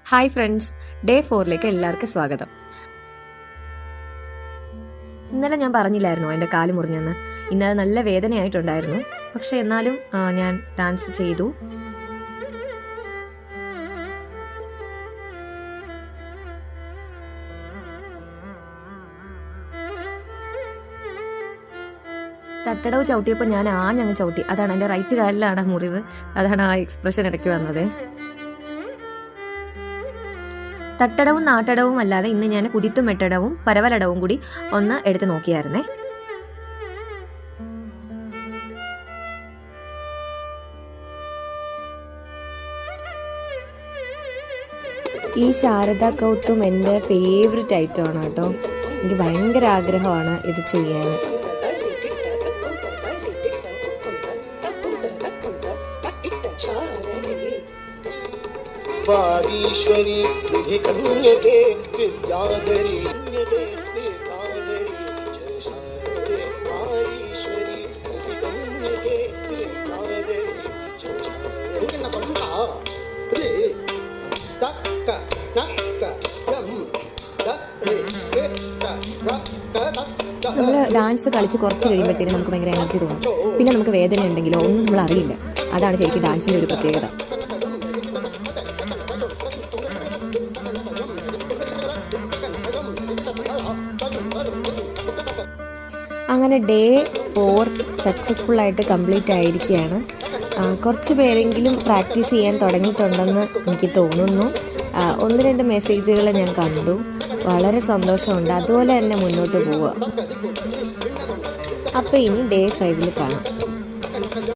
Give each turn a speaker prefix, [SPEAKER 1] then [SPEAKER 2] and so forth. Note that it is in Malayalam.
[SPEAKER 1] ഹായ് ഫ്രണ്ട്സ്, ഡേ 4ലേക്ക് എല്ലാവർക്കും സ്വാഗതം. ഇന്നലെ ഞാൻ പറഞ്ഞില്ലായിരുന്നു എൻ്റെ കാല് മുറിഞ്ഞെന്ന്. ഇന്നത് നല്ല വേദനയായിട്ടുണ്ടായിരുന്നു. പക്ഷെ എന്നാലും ഞാൻ ഡാൻസ് ചെയ്തു. തട്ടടവ് ചവിട്ടിയപ്പോൾ ഞാൻ ആഞ്ഞങ്ങ് ചവിട്ടി. അതാണ് എൻ്റെ റൈറ്റ് കാലിലാണ് മുറിവ്. അതാണ് ആ എക്സ്പ്രഷൻ ഇടയ്ക്ക് വന്നത്. തട്ടടവും നാട്ടടവും അല്ലാതെ ഇന്ന് ഞാൻ കുതിത്തും മെട്ടടവും പരവലടവും കൂടി ഒന്ന് എടുത്ത് നോക്കിയായിരുന്നേ. ഈ ശാരദാ കൗത്തും എൻ്റെ ഫേവററ്റ് ഐറ്റമാണ് കേട്ടോ. എനിക്ക് ഭയങ്കര ആഗ്രഹമാണ് ഇത് ചെയ്യാൻ.
[SPEAKER 2] വാഗീശ്വരി വിധി കന്യകേ വിദ്യാധരി വാഗീശ്വരി വിധി കന്യകേ വിദ്യാധരി
[SPEAKER 1] നമ്മൾ ഡാൻസ് കളിച്ച് കുറച്ച് കഴിയുമ്പോഴത്തേനും നമുക്ക് ഭയങ്കര എനർജി തോന്നും. പിന്നെ നമുക്ക് വേദന ഉണ്ടെങ്കിലോ ഒന്നും നമ്മൾ അറിയില്ല. അതാണ് ശരിക്കും ഡാൻസിൻ്റെ ഒരു പ്രത്യേകത. അങ്ങനെ ഡേ 4 സക്സസ്ഫുൾ ആയിട്ട് കംപ്ലീറ്റ് ആയിരിക്കുകയാണ്. കുറച്ച് പേരെങ്കിലും പ്രാക്ടീസ് ചെയ്യാൻ തുടങ്ങിയിട്ടുണ്ടെന്ന് എനിക്ക് തോന്നുന്നു. 1-2 മെസ്സേജുകൾ ഞാൻ കണ്ടു. വളരെ സന്തോഷമുണ്ട്. അതുപോലെ തന്നെ മുന്നോട്ട് പോവുക. അപ്പോൾ ഇനി ഡേ 5 കാണാം.